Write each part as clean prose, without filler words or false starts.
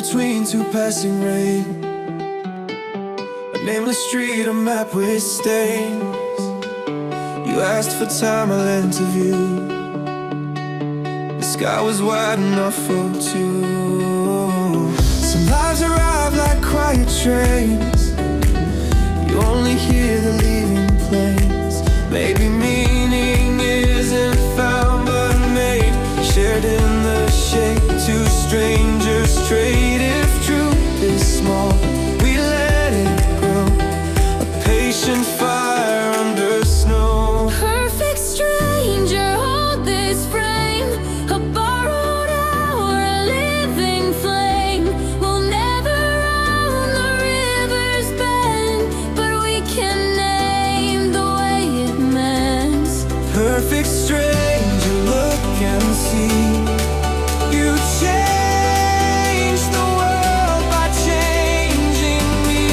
between two passing rain, a nameless street, a map with stains. You asked for time, I lent a view. The sky was wide enough for two. Some lives arrive like quiet trains. You only hear the leaving planes. Maybe meaning isn't found but made, shared in the shade. Two strangers trade. If truth is small, we let it grow. A patient fire under snow. Perfect stranger, hold this frame. A borrowed hour, a living flame. We'll never own the river's bend, but we can name the way it mends. Perfect stranger, look and see. You changed the world by changing me.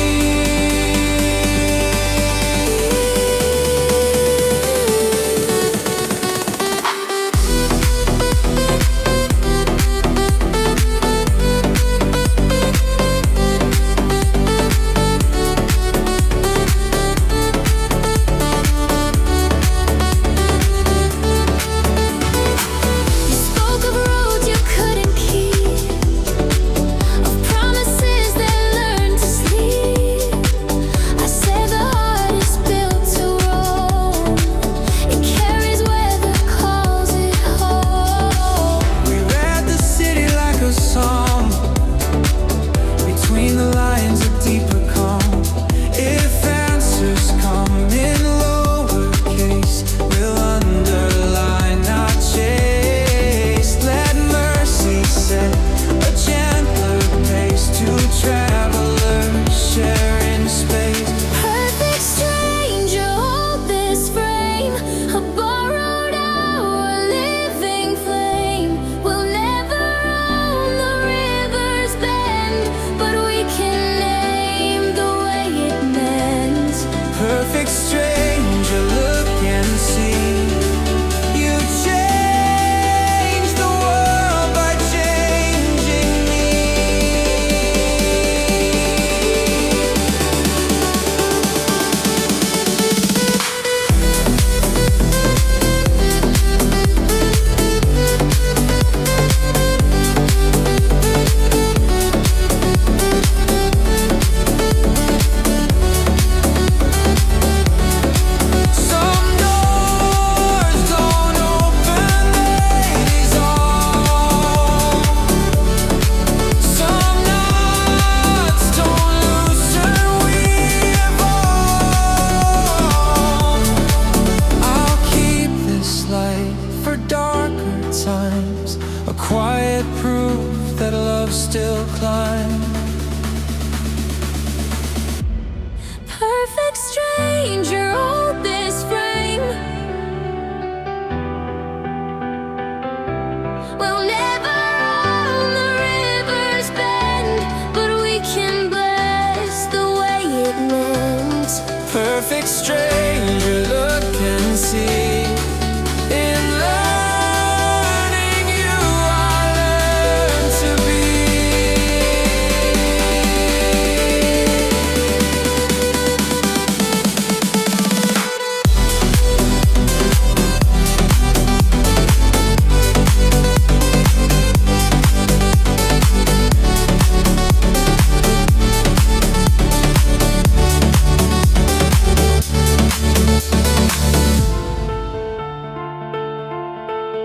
You spoke of roads you couldn't keep, of promises that learned to sleep. I said the heart is built to roll. It carries weather, calls it home. We read the city like a song. Between the lines, a deeper calm. If answers come in lowercase, we'll underline, not chase. Let mercy set a gentler pace. Two travelers sharing space. Perfect stranger, hold this frame. A borrowed hour, a living flame. We'll never own the river's bend, but we can name the way it mends. Perfect stranger, look and see. You changed the world by changing me. Some doors don't open, they dissolve. Some knots don't loosen, we evolve. I'll keep this light for darker times, a quiet proof that love still climbs. Perfect stranger, hold this frame. We'll never own the river's bend, but we can bless the way it mends. Perfect stranger, look and see. In learning you, I learn to be.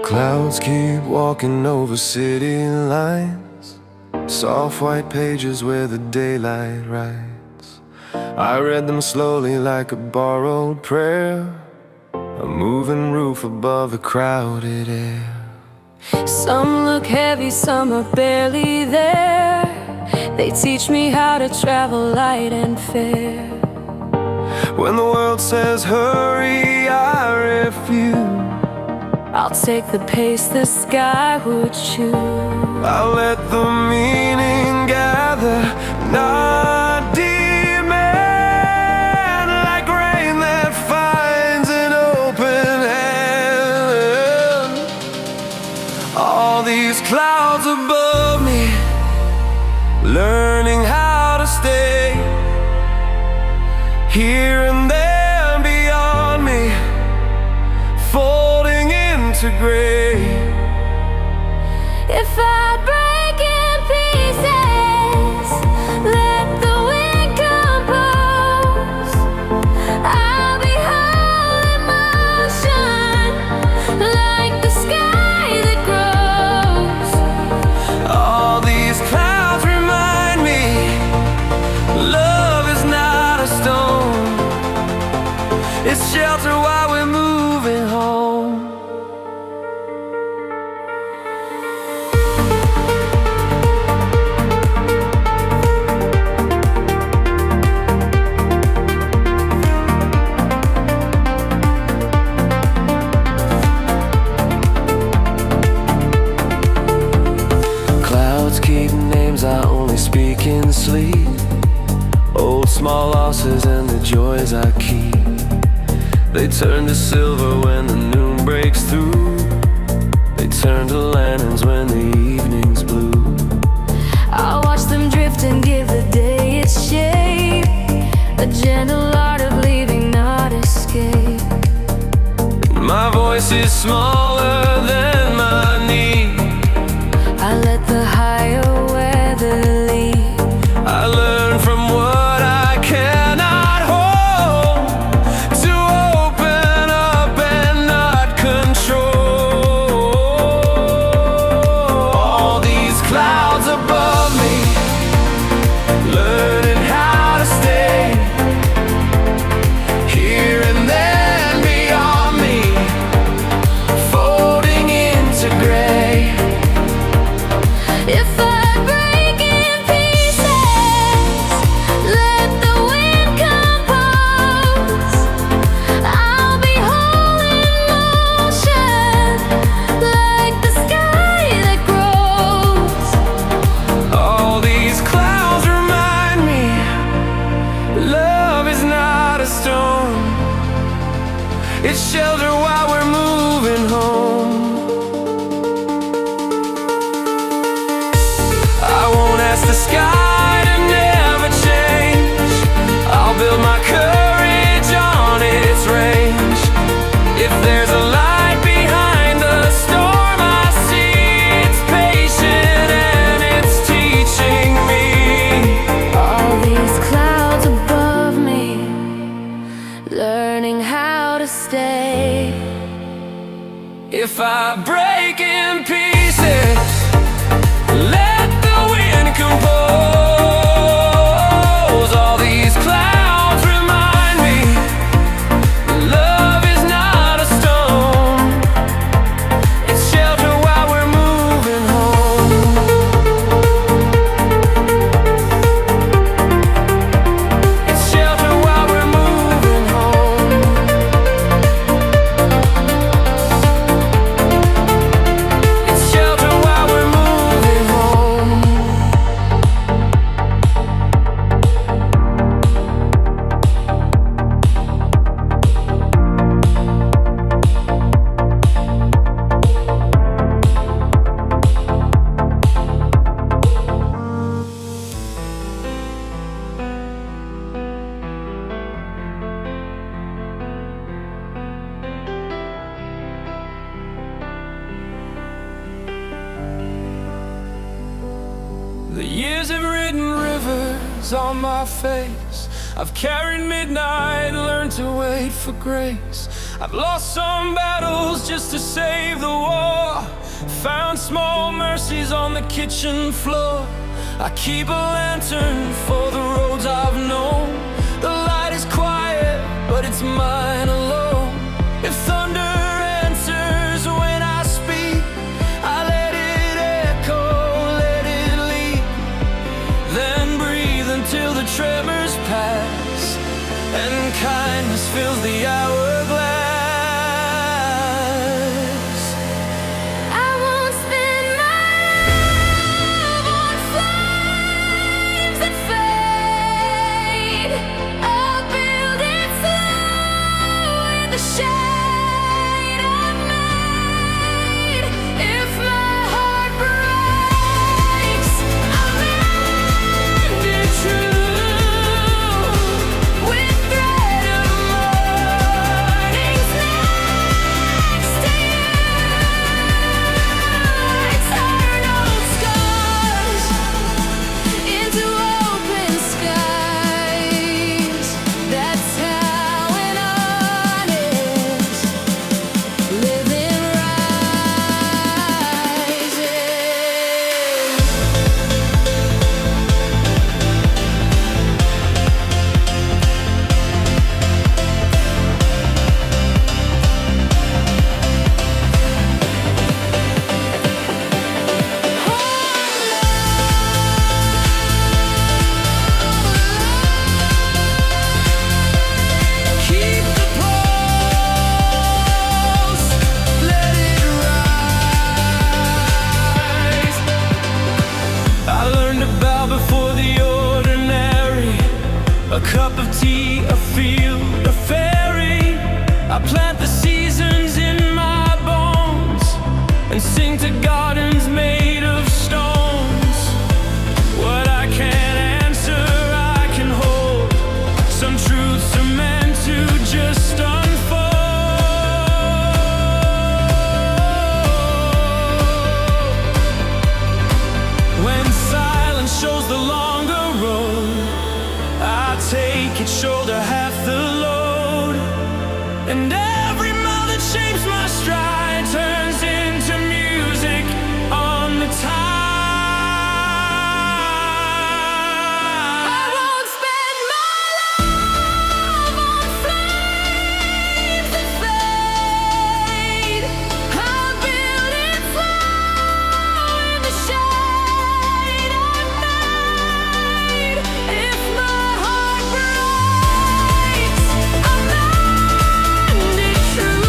Clouds keep walking over city lines, soft white pages where the daylight writes. I read them slowly like a borrowed prayer, a moving roof above the crowded air. Some look heavy, some are barely there. They teach me how to travel light and fair. When the world says hurry, I refuse. I'll take the pace the sky would choose. I'll let the meaning gather, not demand. Like rain that finds an open hand. 'Cause above me here and there and beyond me, folding into gray. If I break in pieces, let the wind compose. I'll be whole in motion, like the sky that grows. All these clouds remind me, love is not a stone. It's shelter while we're moving home. Clouds keep names I only speak in sleep. Old small losses and the joys I keep. They turn to silver when the noon breaks through. They turn to lanterns when the evening's blue. I'll watch them drift and give the day its shape. A gentle art of leaving, not escape. My voice is smaller than my need. I let the higher weather lead. I learn from what I cannot hold, to open up and not control. All these clouds above me, learning how to stay, here and there and beyond me, folding into gray. If I break in pieces, let the wind compose. I'll be whole in motion, like the sky that grows. All these clouds remind me, love is not a storm. It's shelter while we're moving home. I won't ask the sky to never change. I'll build my courage on its range. If there's a light behind the storm, I see it's patient and it's teaching me. All these clouds above me, learning how to stay. If I break in pieces, let the wind compose. All these clouds remind me, love is not a stone. It's shelter while we're moving home. It's shelter while we're moving home. It's shelter while we're moving home. The years have written rivers on my face. I've carried midnight, learned to wait for grace. I've lost some battles just to save the war. Found small mercies on the kitchen floor. I keep a lantern for the roads I've known. The light is quiet, but it's mine alone. If thunder answers when I speak, I let it echo, let it lead. Then breathe until the tremors pass and kindness fills the hourglass. I won't spend my love on flames that fade. I'll build it slow in the shade I've made. If my heart breaks, I'll mend it true with grace. eternity, a field, a fairy. I plant the seasons in my bones and sing to gardens made of stones. What I can't answer, I can hold. Some truths are meant to just unfold. When silence shows the longer road, I take its shoulder half the load. And every mile that shapes my stride turns into music on the tide. I won't spend my love on flames that fade. I'll build it slow in the shade I've made. If my heart breaks, I'll mend it true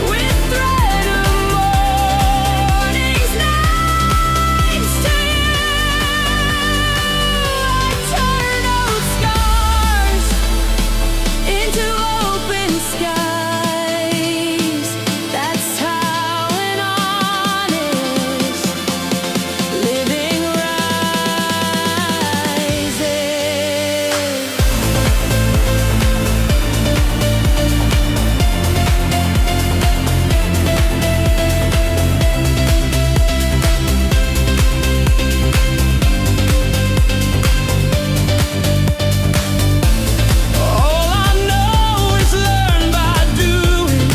with thread of morning's nights to you. I turn old scars into open skies. That's how an honest living rises. All I know is learn by doing,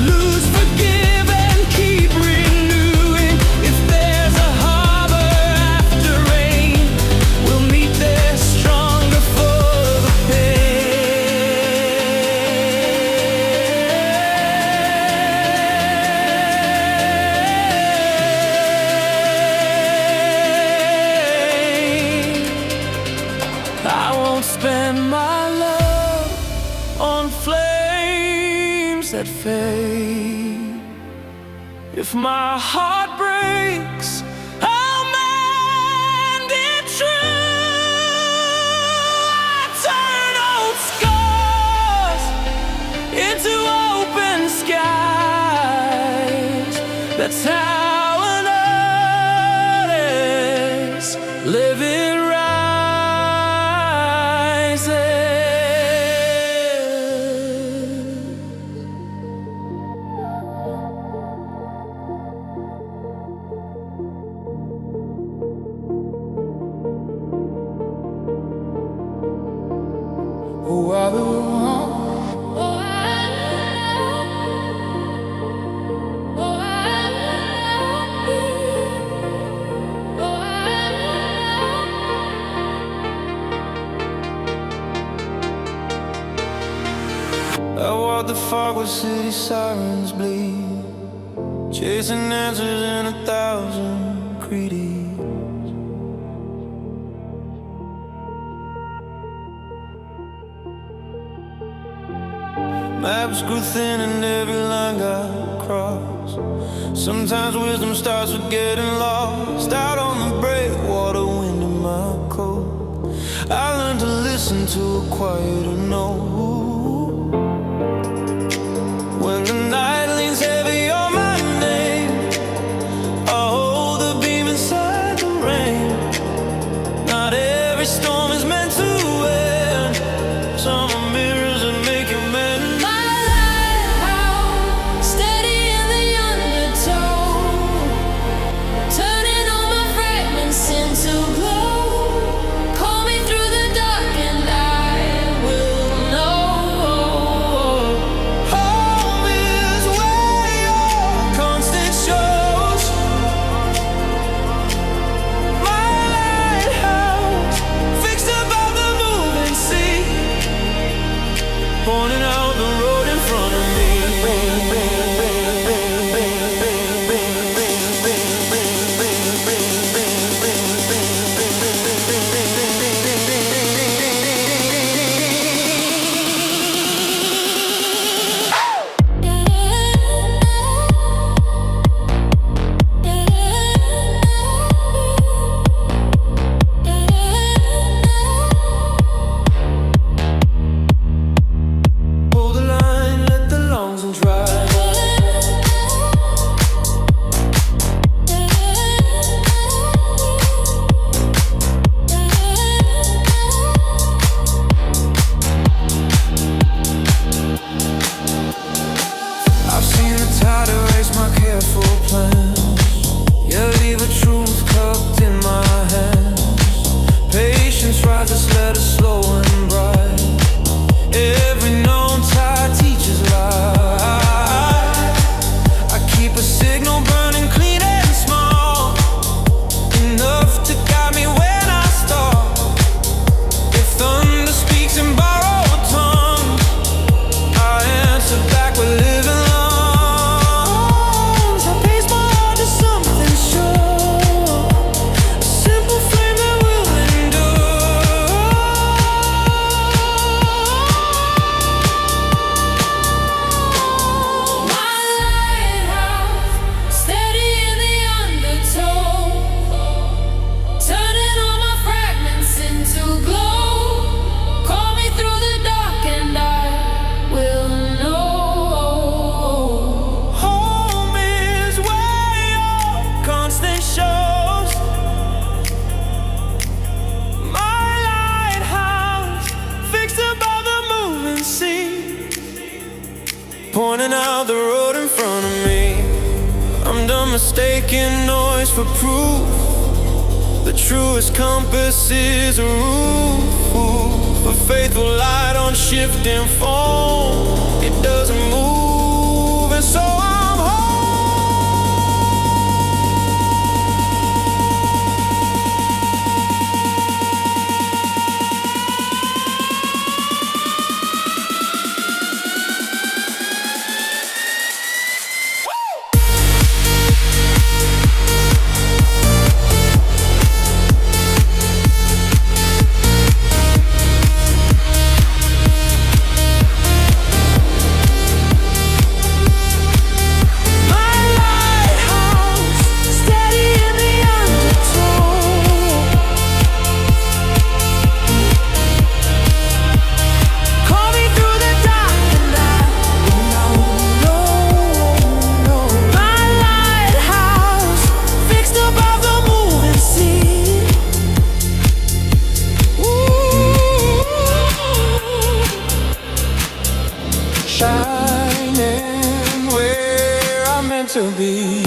lose, forgive, and keep renewing. If there's a harbor after rain, we'll meet there stronger for the pain. I won't spend my love on flames that fade. If my heart breaks, I'll mend it true. I turn old scars into open skies. That's how an honest living rises. Oh, I belong. I walk the fog where city sirens bleed, chasing answers in 1,000 creeds. Maps grew thin and every line got crossed. Sometimes wisdom starts with getting lost out on the breakwater, wind in my coat. I learned to listen to a quieter note. When the night leans heavy on my name, I hold the beam inside the rain. Not every storm is meant to end. Some are mirrors that make you mend. My lighthouse, steady in the undertow, turning all my fragments into glow. Call me through the dark and I will know pointing out the road in front of me. I'm done mistaking noise for proof. The truest compass is a roof, a faithful light on shifting foam. It doesn't move, and so I'm home. Shining where I'm meant to be.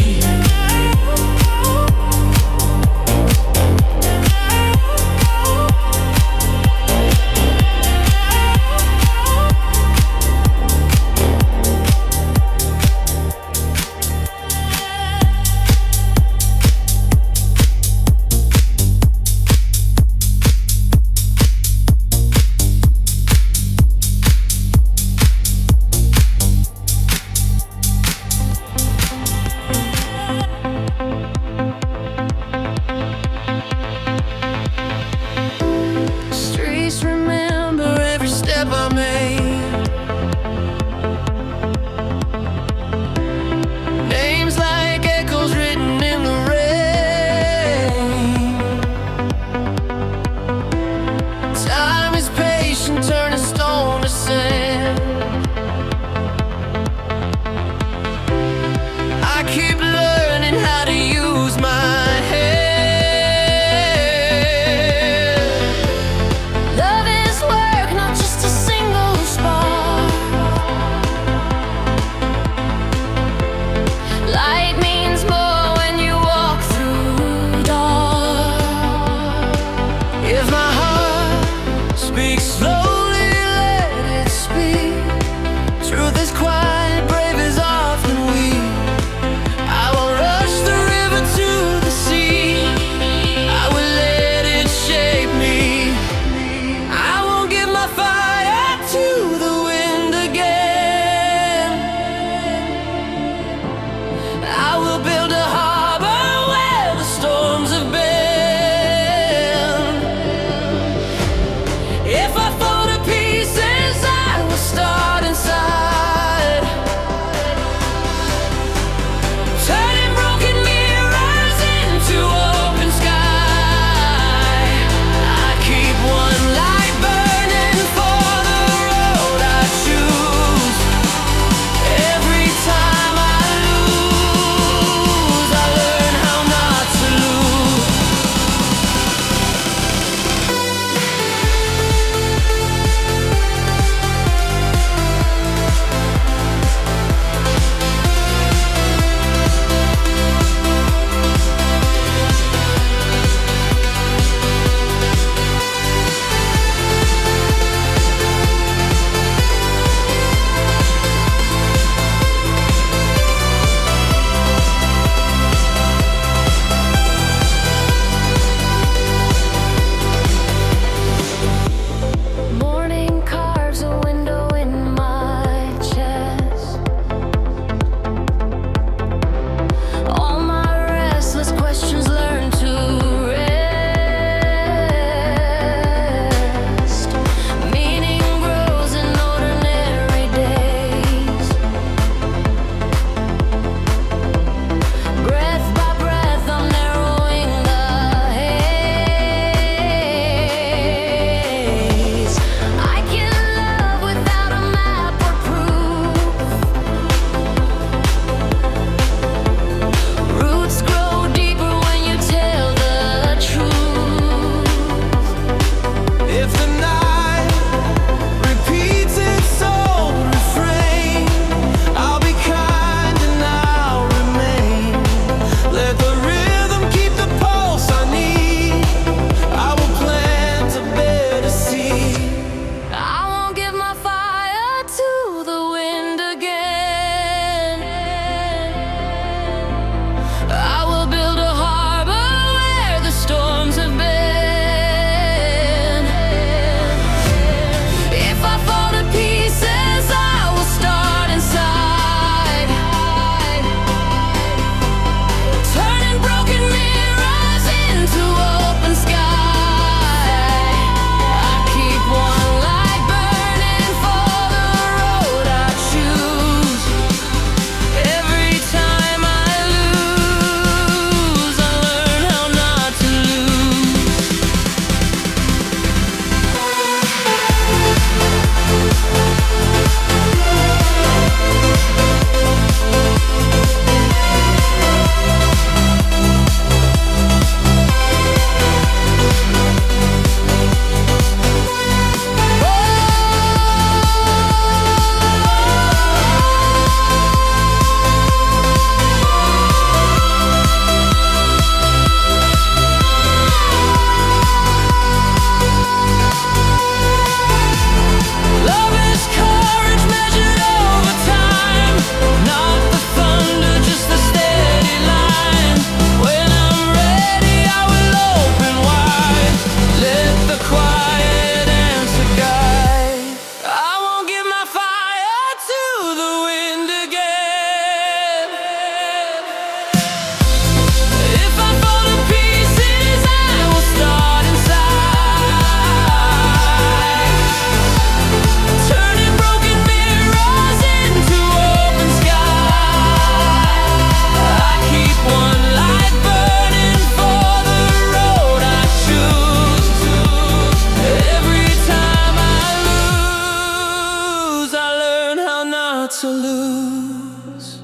to lose.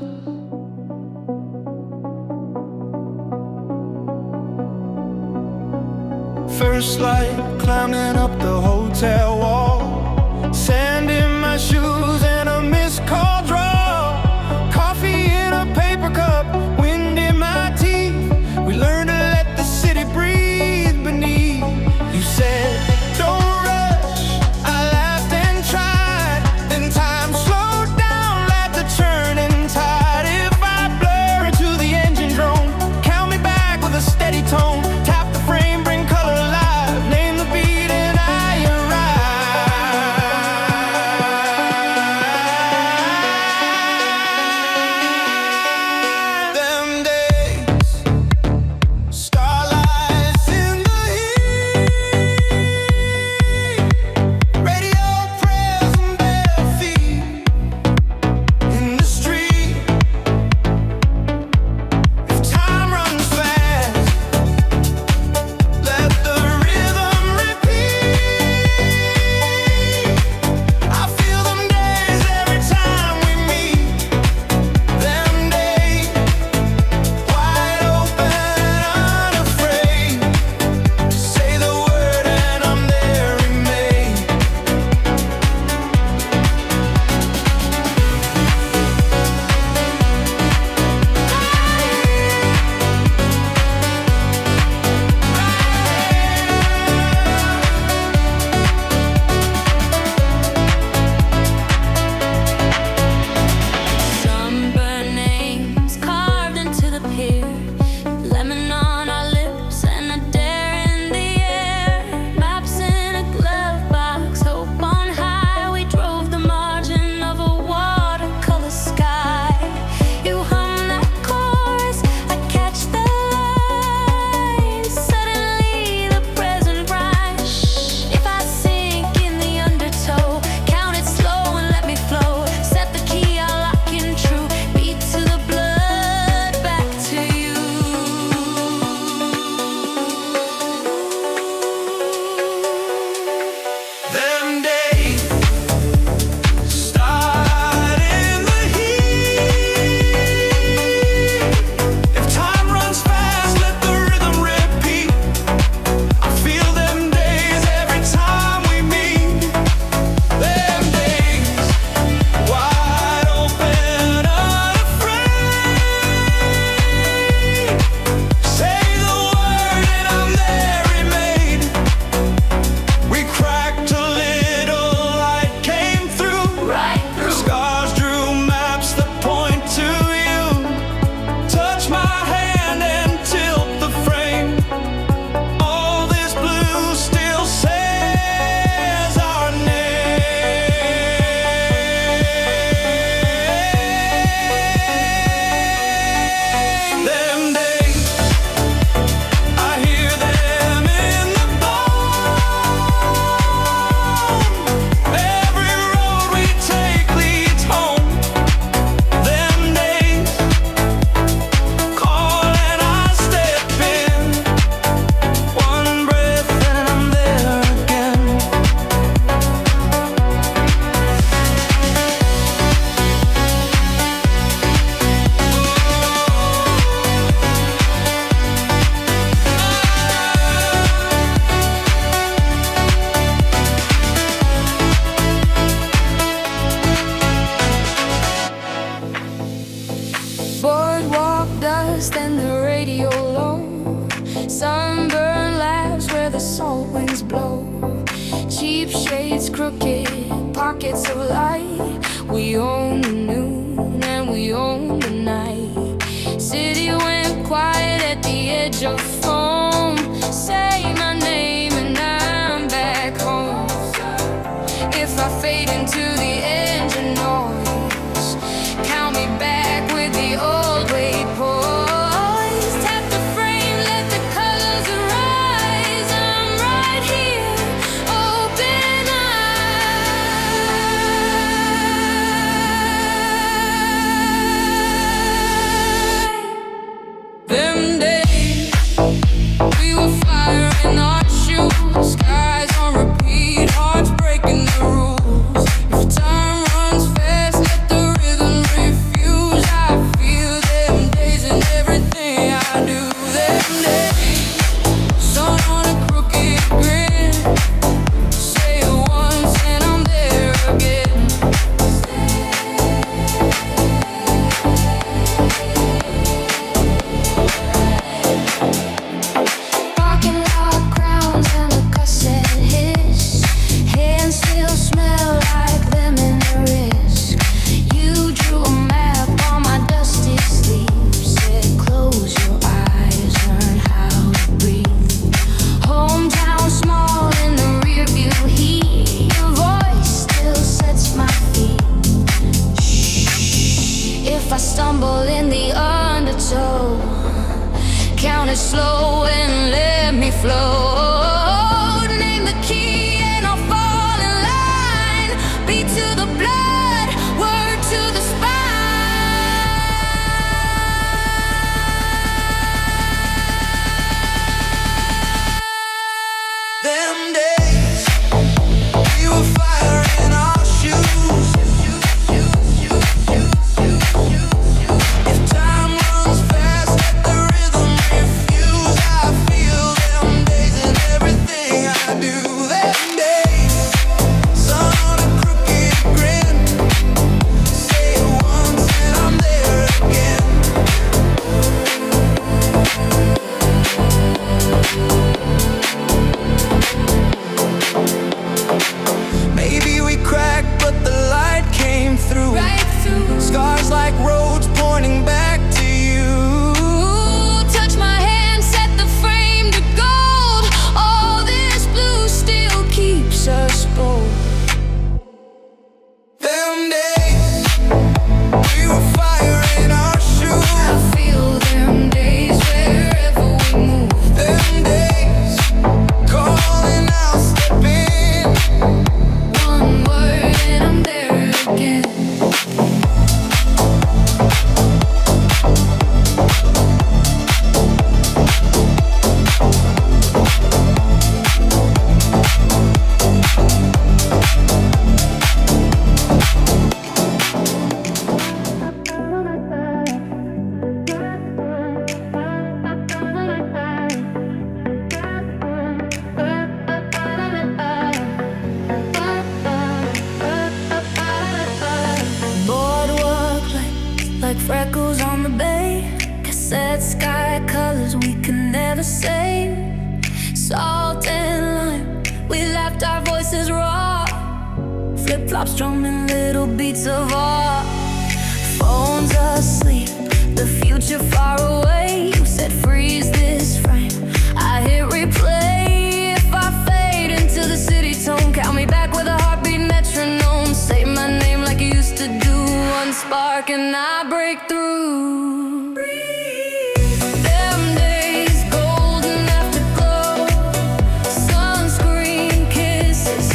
First light, climbing up the hotel wall, sand in my shoes and a missed call draw. Coffee in a paper cup, wind in my teeth. We learned to let the city breathe beneath. You said, don't rush. I laughed and tried. Then time slowed down like the turning tide. If I blur into the engine drone, count me back with a steady tone. Tap the frame, bring color alive. Name the beat and I arrive. Them days, starlights in the heat, radio prayers and bare feet in the street. If time runs fast, let the rhythm repeat. I feel them days every time we meet. Them days, wide open and unafraid. Say the word and I'm there, remain. Sunburned names carved into the pier, lemon on our lips and a dare in the air. Maps in a glove box, hope on high. We drove the margin of a watercolor sky. You hum that chorus, I catch the line. Suddenly the present rhymes. If I sink in the undertow, count it slow and let me flow. Set the key, I'll lock in true. Beat to the blood, back to you. Them days, start in the heat. If time runs fast, let the rhythm repeat. I feel them days every time we meet. Them days, wide open, unafraid. Say the word and I'm there, remain. We cracked a little, light came through. Scars drew maps that point to you. Touch my hand and tilt the frame. All this blue still says our name. Them days, I hear them in the bone. Every road we take leads home. Them days, call and I step in. One breath and I'm there again. Boardwalk dust and the radio low. Sunburn labs where the salt winds blow. Cheap shades, crooked pockets of light. We own the noon and we own the night. City went quiet at the edge of foam. Say my name and I'm back home. If I fade into the engine noise, count me back with the old weight poise. Tap the frame, let the colors arise. I'm right here, open eye. Them days, we were fire in our shoes. Skies on repeat, hearts breaking the rules. If time it slow and let me float. Name the key and I'll fall in line. Beat to the blood, word to the spine. Them days we were fire in our shoes. If time runs fast, let the rhythm refuse. I feel them days in everything I do. Them days, sun on a crooked grin. Say it once and I'm there again. Maybe we cracked, but the light came through. Right through. Scars like roads pointing back to you. Touch my hand, set the frame to gold. All this blue still keeps us bold. Them days, we were fire in our shoes. I feel them days wherever we move. Them days, calling out, step in. One word and I'm there again. Boardwalk lights like freckles on the bay. Cassette sky colors we could never save. Salt and lime, we left our voices raw. Flip-flops strumming little beats of awe. Phones asleep, the future far away. You said freeze this frame, I hit replay. If I fade into the city tone, count me back with a heartbeat metronome. Say my name like you used to do. One spark and I break through. Them days, golden afterglow. Sunscreen kisses,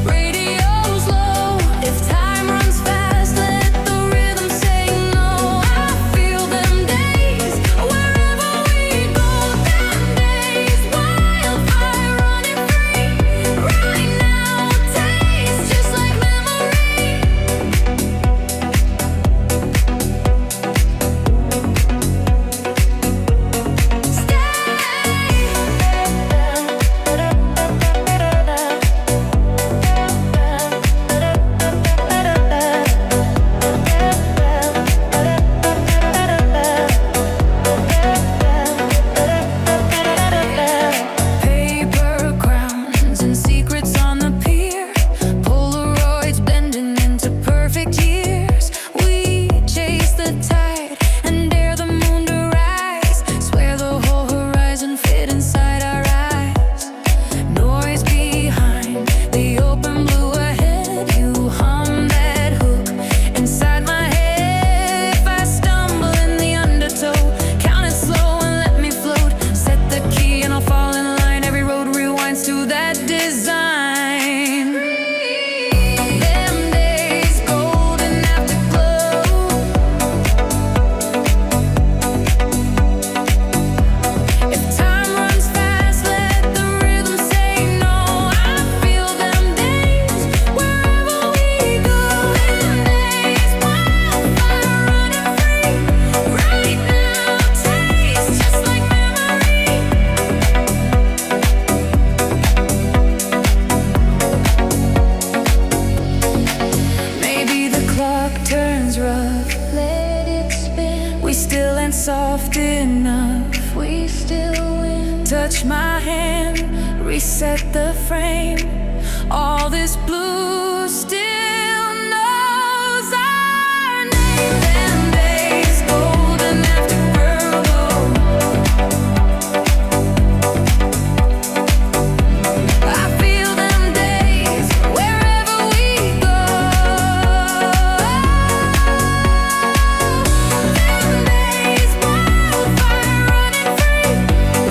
radio's low. If time runs fast, let the rhythm say no. I feel them days, wherever we go. Them days, wildfire running free. Right now, tastes just like memory. Paper crowns and secrets on the pier. Polaroids blending into perfect years. We chase the tide and dare the moon to rise. Swear the whole horizon fit inside our eyes. Noise behind, the open blue ahead. You hum that hook inside my head. If I stumble in the undertow, count it slow and let me float. Set the key and I'll fall in line. Every road rewinds to that design. Them days, golden afterglow. If time runs fast, let the rhythm say no. I feel them days, wherever we go. Them days, wildfire running free. Right now, tastes just like memory. Maybe the clock turns rough, let it spin. We still ain't soft enough, we still win. Touch my hand, reset the frame. All this blue still knows our name. Them days, golden afterglow. I feel them days, wherever we go. Them days, wildfire running free.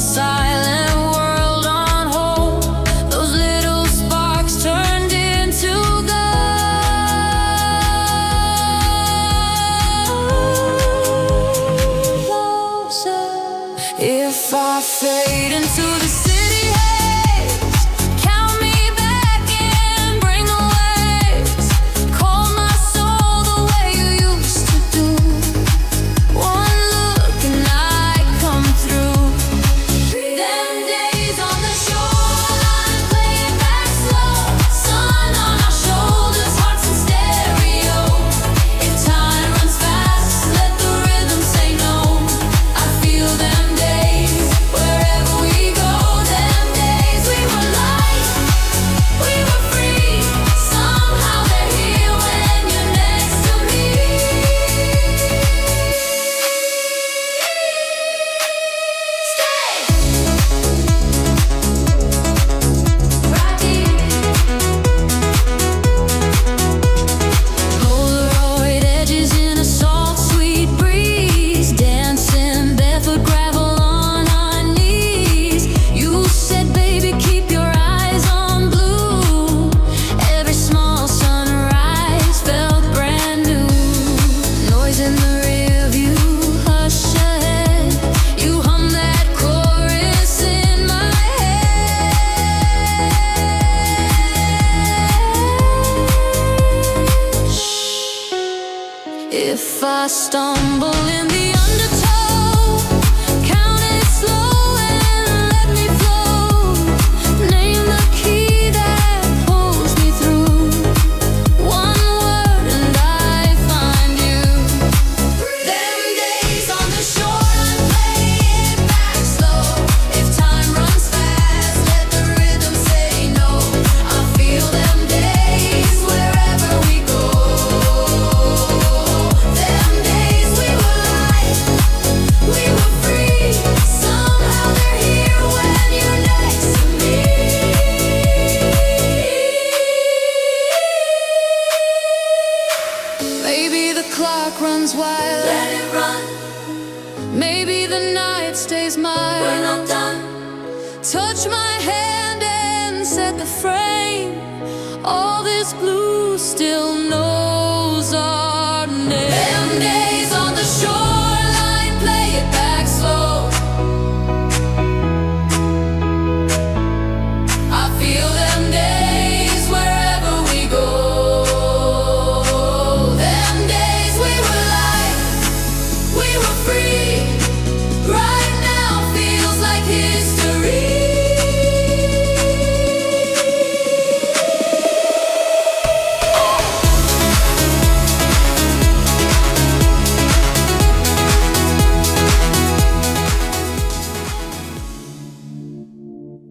silent world on hold. Those little sparks turned into gold. Closer. If I fade into the city haze, count me back in, bring the waves. Call my soul the way you used to do. One look and I come through. Them days on the shoreline, play it back slow. Sun on our shoulders, hearts in stereo. If time runs fast, let the rhythm say no. I feel them days wherever we go. Them days we were light, we were free. Somehow they're here when you're next to me. Stay right here. Polaroid edges in a soft, sweet breeze, dancing barefoot gravel on our knees. You said, baby, keep your eyes on blue. Every small sunrise felt brand new. Noise in the rear view, hush ahead. You hum that chorus in my head. Shh. If I stumble in the undertow, count it slow and let me flow. Name the key that pulls me through. One word and I find you. Them days on the shoreline, play it back slow. If time runs fast, let the rhythm say no. I feel them days wherever we go. Them days we were light, we were free. Somehow they're here when you're next to me. Maybe the clock runs wild, let it run. Maybe the night stays mild, we're not done. Touch my hand and set the frame. All this blue still knows our name. Them days on the shoreline, play it back slow. I feel them days wherever we go. Them days we were light, we were free. Right now feels like history.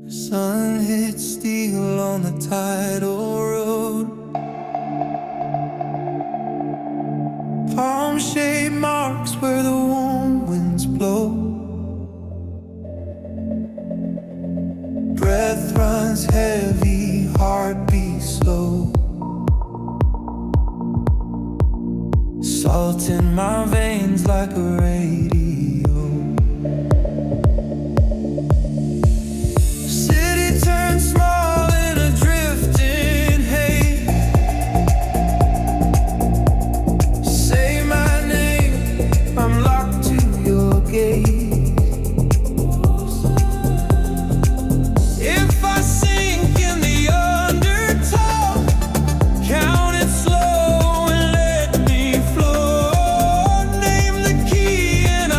Sun hits steel on the tidal road. Palm-shaped marks where the warm winds blow. Breath runs heavy, heart beats slow. Salt in my veins like a radio. City turns small in a drifting haze. Say my name, I'm locked to your gaze. If I sink in the undertow, count it slow and let me flow. Name the key and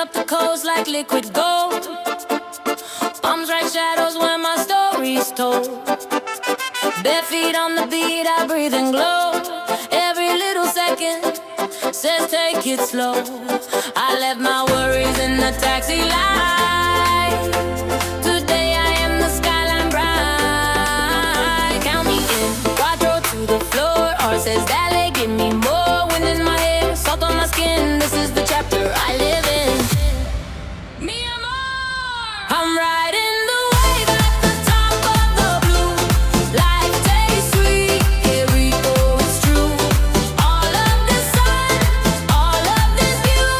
up the coast like liquid gold. Palms write shadows when my story's told. Bare feet on the beat, I breathe and glow. Every little second says take it slow. I left my worries in the taxi light. Today I am the skyline bright. Count me in, quattro to the floor. Horses dale, give me more. Wind in my hair, salt on my skin. This is the chapter I live in. Mi amor, I'm riding the wave at the top of the blue. Life tastes sweet, here we go, it's true. All of this sun, all of this view.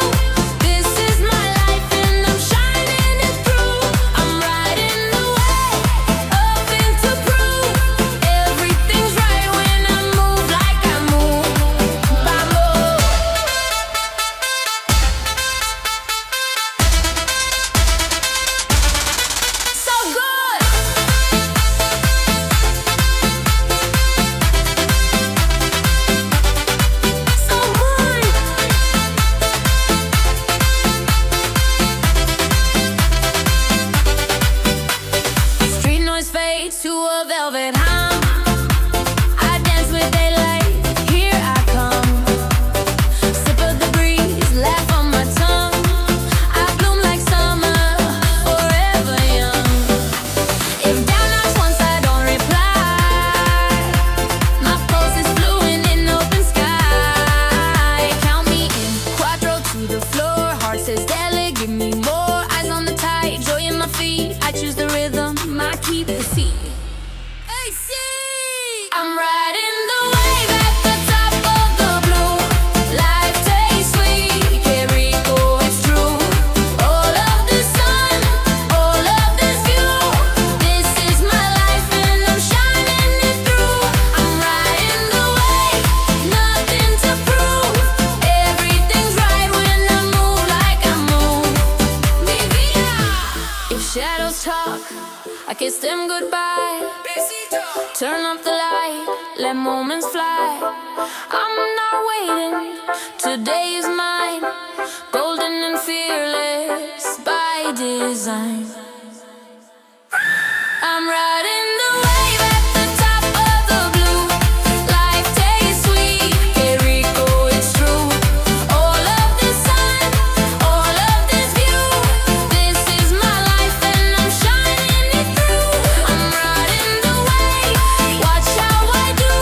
This is my life and I'm shining it through. I'm riding the wave, hoping to prove everything's right when I move like I move. Vamos. So good. So good. Street noise fades to a velvet hum. I dance with daylight, here I come. Sip of the breeze, laugh on my tongue. I bloom like summer, forever young. If down knocks once I don't reply, my pulse is fluent in open sky. Count me in, quattro to the floor. Heart says dele, give me more. Eyes on the tide, joy in my feet. I choose the rhythm, I keep the seat. I'm riding the wave at the top of the blue. Life tastes sweet, here we go, it's true. All of the sun, all of this view. This is my life and I'm shining it through. I'm riding the wave, nothing to prove. Everything's right when I move like I move. Mi vida. If shadows talk, I kiss them goodbye. Turn up the light, let moments fly. I'm not waiting, today is mine. Golden and fearless by design. I'm riding the wave at the top of the blue. Life tastes sweet, here we go, it's true. All of this sun, all of this view. This is my life and I'm shining it through. I'm riding the wave, watch how I do.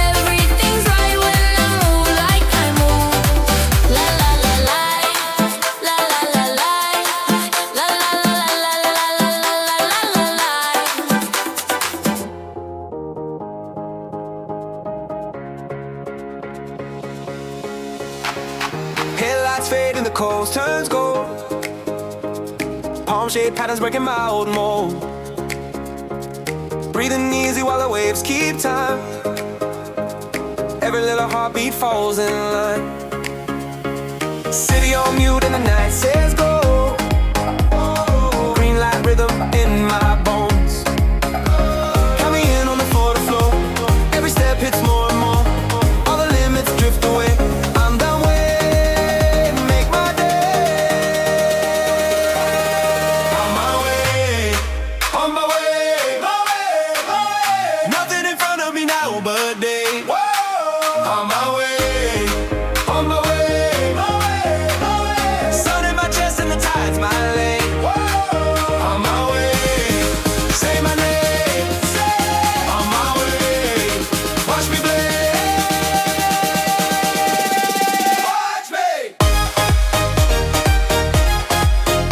Everything's right when I move like I move. La la la la, la la la la, la la la la la la la la la la. Headlights fade and the coast turns gold. Palm shaped patterns breaking my old mold. Breathing easy while the waves keep time. Every little heartbeat falls in line. City on mute and the night says go. Green light rhythm in my bones. Count me in on the floor. Every step hits more and more. All the limits drift away. I'm done waiting, make my day. On my way, on my way, my way, my way. Nothing in front of me now but day. On my way, on my way, my way, my way. Sun in my chest and the tide's my lane. On my way, say my name. On my way, watch me blaze. Watch me.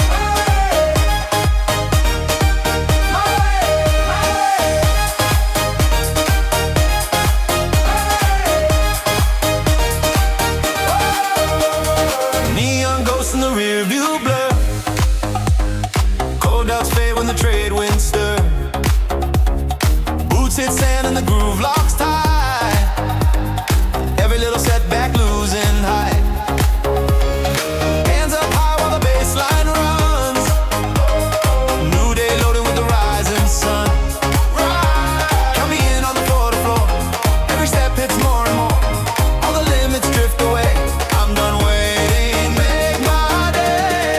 My way, neon ghosts in the rear view blur. Cold doubts fade when the trade winds stir. Boots hit sand and the groove locks tight. Every little setback losing height. Hands up high while the bass line runs. New day loaded with the rising sun. Count me in on the floor. Every step hits more and more. All the limits drift away. I'm done waiting, make my day.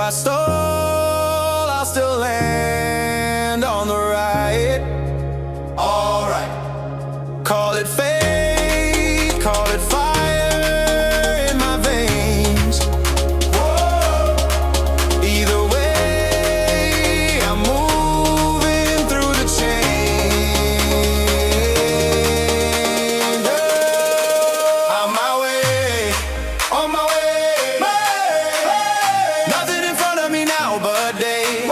I stall, I'll still land on the right. Alright. Call it fate, call it fire in my veins. Whoa. Either way, I'm moving through the change. On my way, on my way. Nothing in front of me now but day.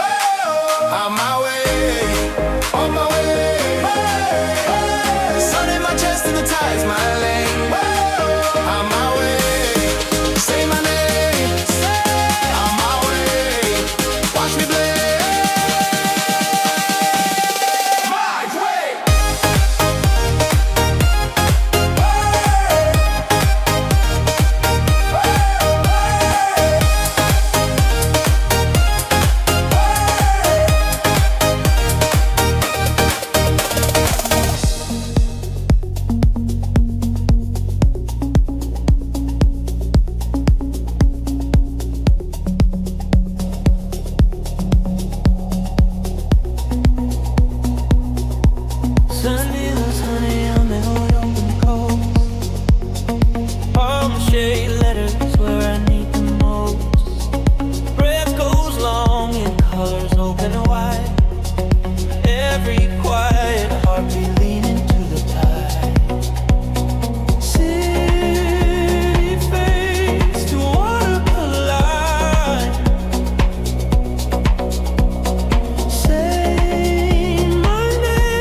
On my way, on my way. The sun in my chest and the tide's my lane. On my way, say my name. On my way, watch me blaze. My way. Sunny, honey, on the open coast. Palm shade letters where I need the most. Breath goes long in colors open and wide. Every quiet heartbeat leaning to the tide. City fades to water collide. Say my name.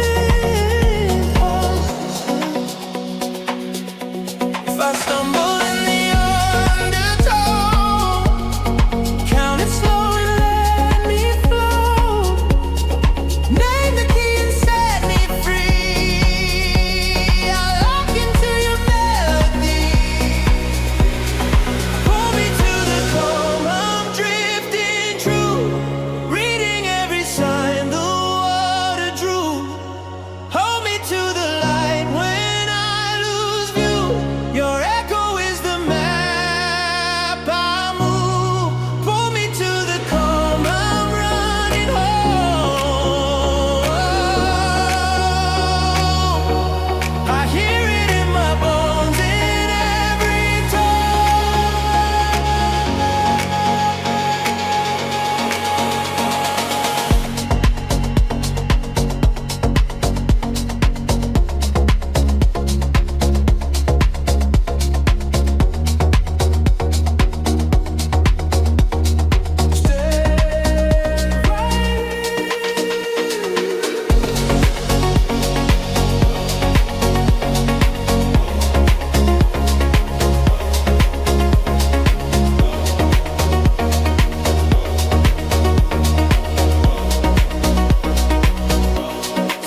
If I stumble in the undertow, count it slow and let me flow. Name the key and set me free. I lock into your melody. Pull me to the calm, I'm drifting true. Reading every sign the water drew. Hold me to the light when I lose view. Your echo is the map I move. Pull me to the calm, I'm running home. I hear it in my bones, in every tone.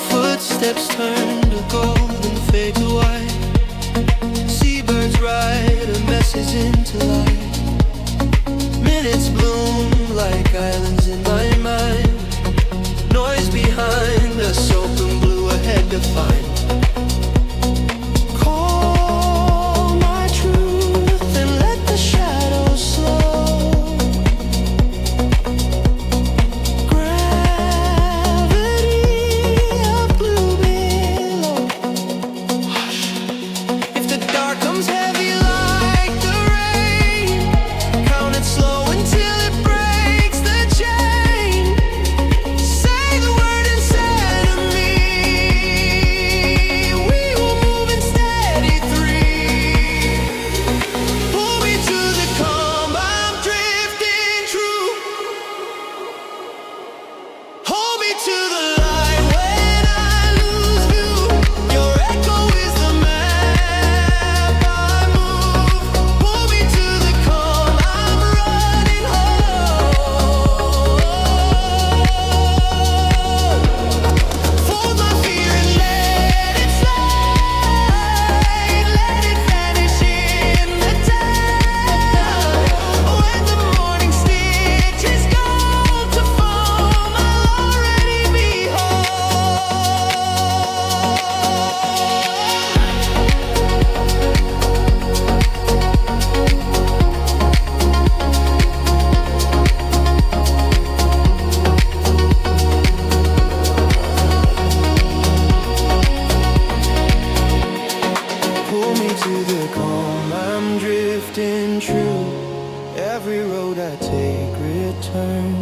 Footsteps turn to gold and fade to white. Seabirds write a message into light. Minutes bloom like islands in my mind. Noise behind us, open blue ahead to find. Call my truth and let the shadows slow. Gravity of blue below. If the dark comes heavy like the rain, count it slow until it breaks the chain.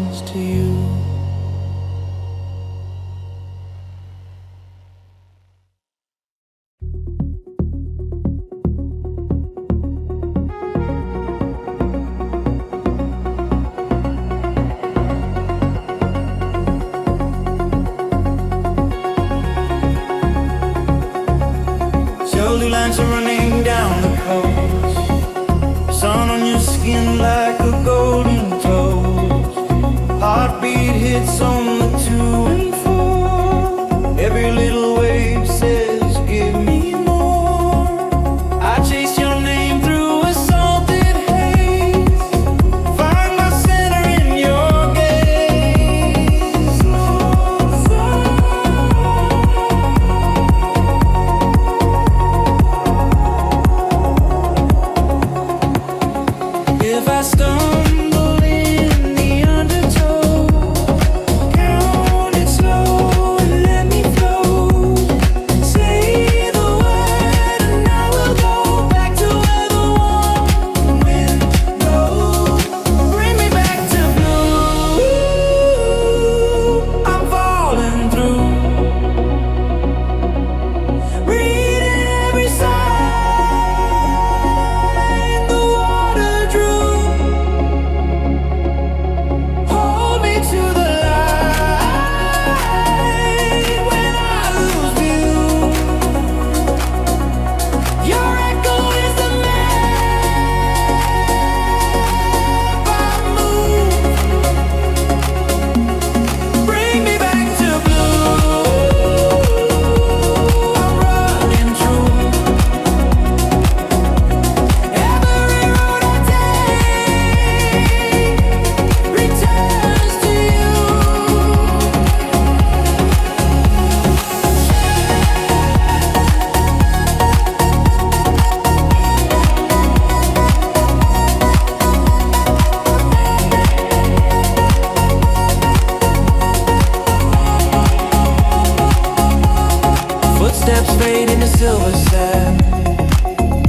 returns to you. Slowly lines are running down the coast, sun on your skin like a golden toast. Heartbeat hits on the 2 and 4. Every little wave says give me more. I chase your name through a salted haze, find my center in your gaze. If I stumble in the undertow, count it slow and let me flow. Say the word and I will go back to where the warm wind blows. Bring me back to blue. I'm falling through, reading every sign the water drew. Hold me to the light when I lose view. Your echo is the map I move. Bring me back to blue. I'm running true. Every road I take returns to you. Footsteps fade into silver sand.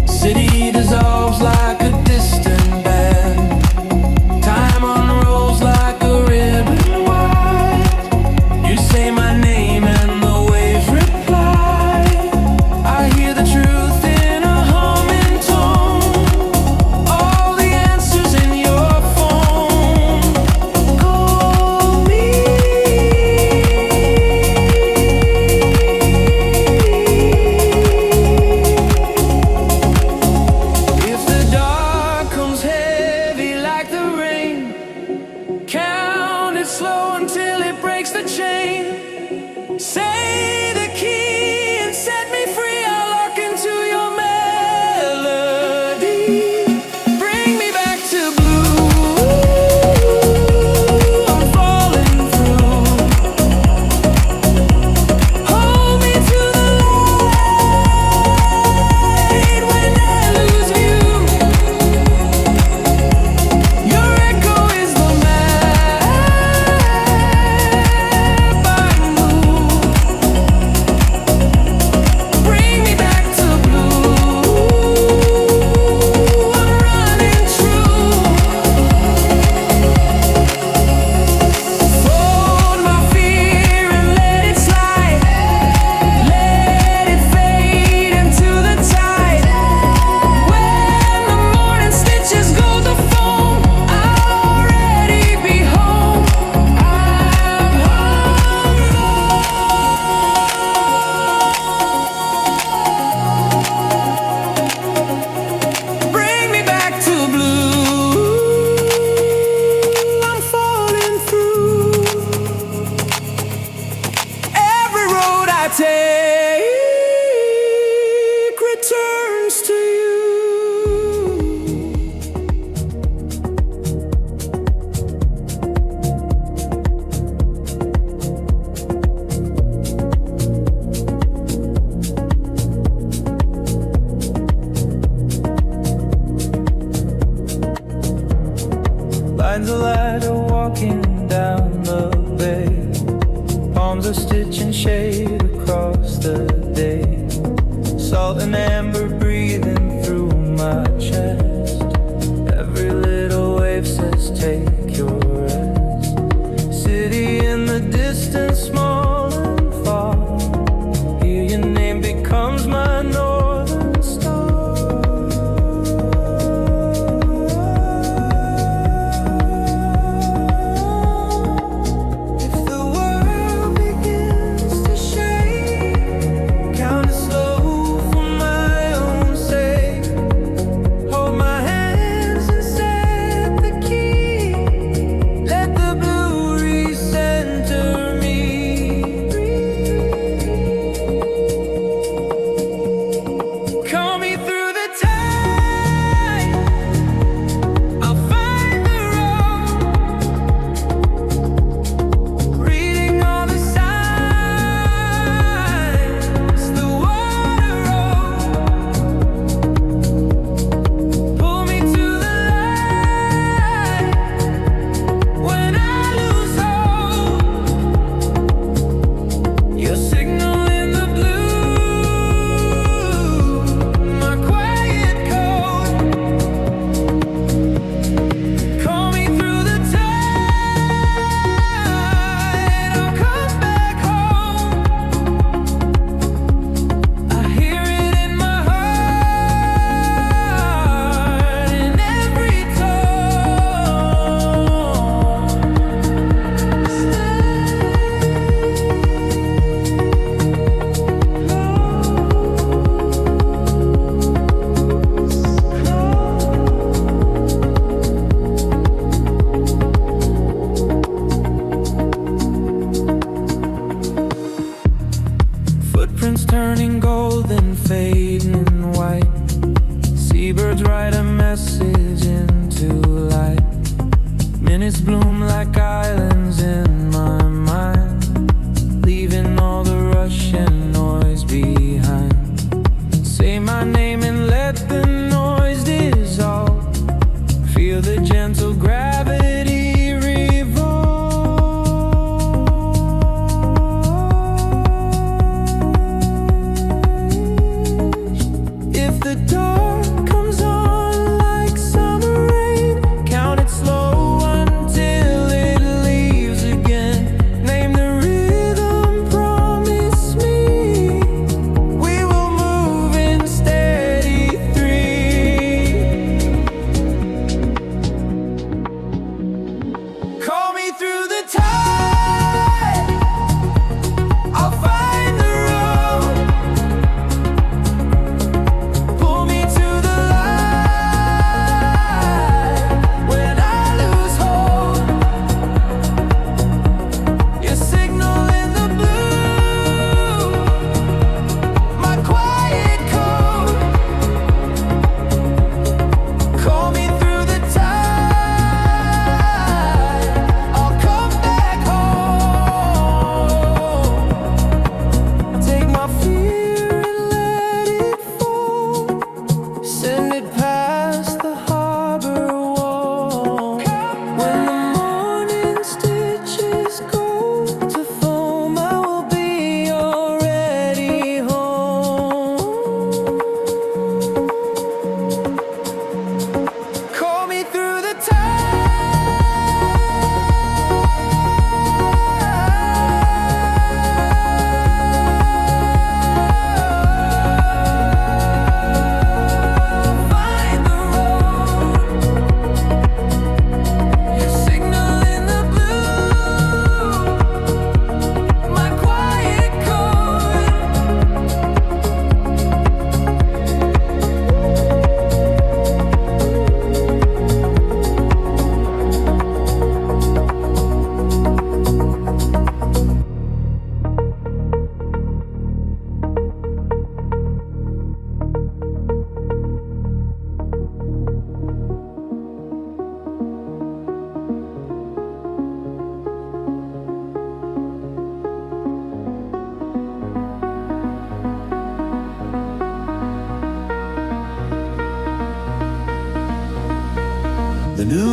City dissolves like a distant band. Time unrolls like a ribbon wide. You say my name and the waves reply. I hear the truth in a humming tone. All the answers in your phone. Call me. If the dark comes heavy like the rain, count it slow until it breaks the chain. Say the key and set me free. I'll lock into your melody. Bring me back to blue. I'm falling through. Hold me to the light when I lose view. Your echo is the map I move. Bring me back to blue. I'm running true. Fold my fear and let it slide. Let it fade into the tide. When the morning stitches go to foam, I'll already be home. I'm home. Bring me back to blue. I'm falling through. Every road I take returns to you. Lines of light are walking down the bay. Palms are stitching shade across the day. Salt and amber breathing through my chest. Every little wave says take your rest.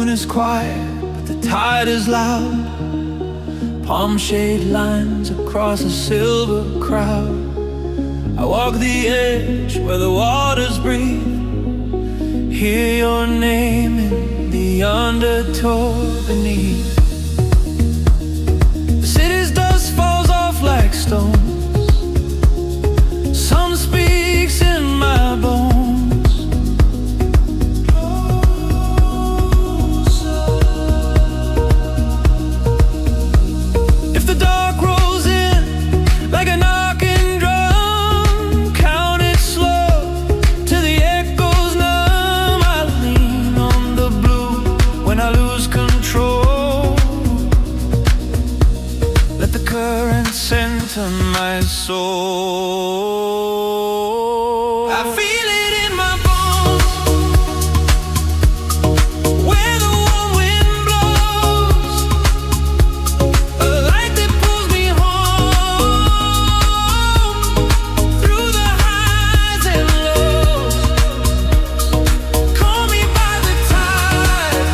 moon is quiet, but the tide is loud. Palm shade lines across a silver crowd. I walk the edge where the waters breathe. Hear your name in the undertow beneath. The city's dust falls off like stones. Sun speaks in my bones. Closer. If the dark rolls in like a knocking drum, count it slow till the echoes numb. I lean on the blue when I lose control. Let the current center my soul. I feel it in my bones, where the warm wind blows, a light that pulls me home, through the highs and lows. Call me by the tide,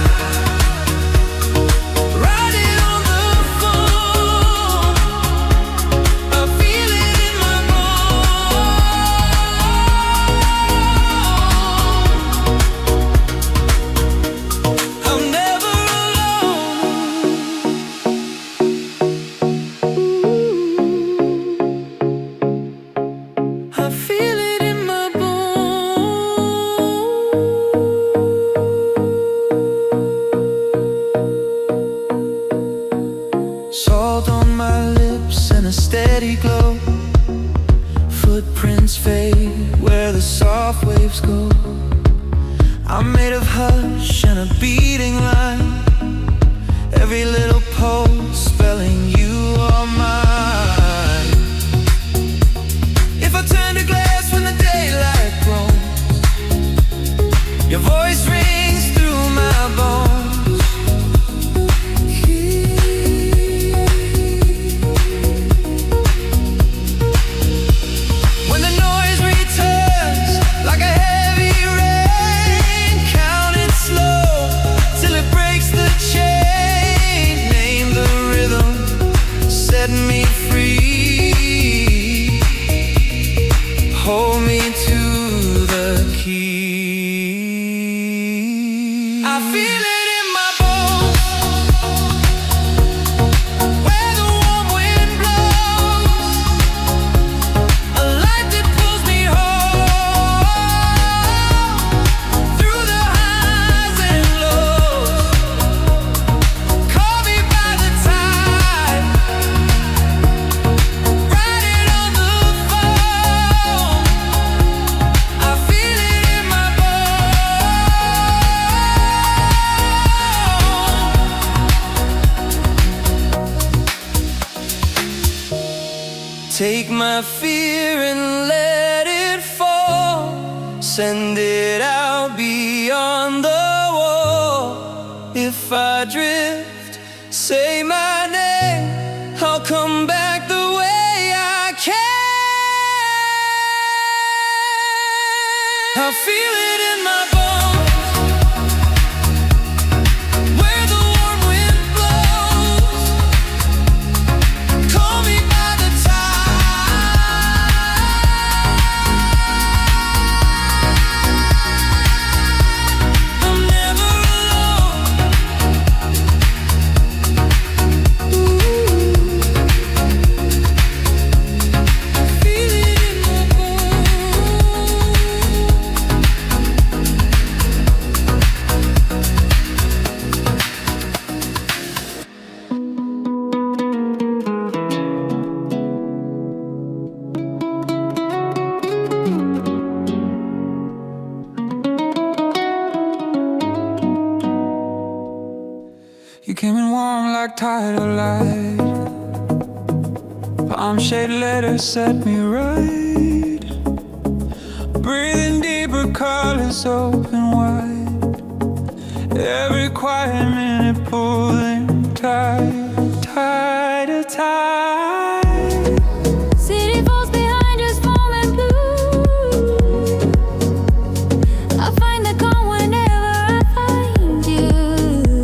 ride it on the phone. I feel it in my bones. I'm never alone. I feel it in my bones. Salt on my lips and a steady glow. Footprints fade where the soft waves go. I'm made of hush and a beating line. Every little pulse spelling you are mine. If I turn to glass when the daylight grows, your voice rings through my bones. When the noise returns like a heavy rain, count it slow till it breaks the chain. Name the rhythm, set me free. Hold me to the key. I feel it in my bones, where the warm wind blows, a light that pulls me home, through the highs and lows. Call me by the tide, ride it on the phone. I feel it in my bones. Take my fear and let it fall. Send it out beyond the wall. If I drift, say my name. I'll come back the way I can. I feel it in my bones, where the warm wind blows. Call me by the tide. I'm never alone. Feel it in my bones. You came in warm like tidal light. Palm shade letters set me right. Breathing deeper, colors open wide. Every quiet minute pulling tight, tight to tight. City falls behind us, foam and blue. I find the calm whenever I find you.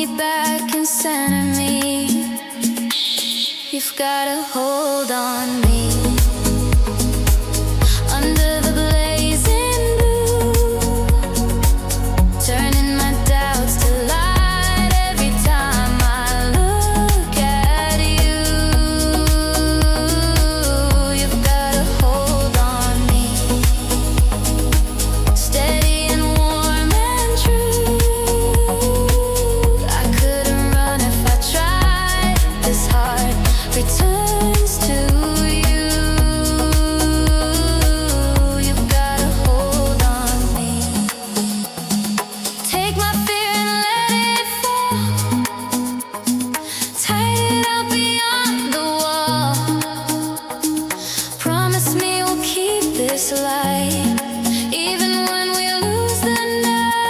me back and center me. You've got a hold on me. Under the blazing blue, turning my doubts to light every time I look at you. You've got a hold on me. Steady and warm and true. I couldn't run if I tried. This heart returns to you. You've got a hold on me. Take my fear and let it fall. Tie it out beyond the wall. Promise me we'll keep this light, even when we lose the night.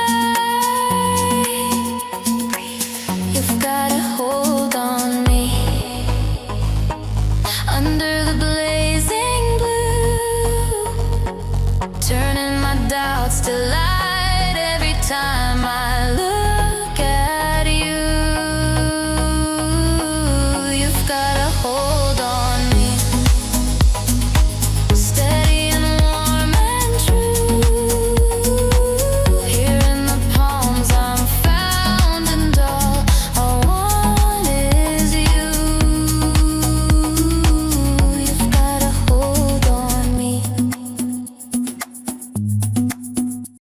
You've got a hold on me. Under the blazing blue, turning my doubts to light every time I look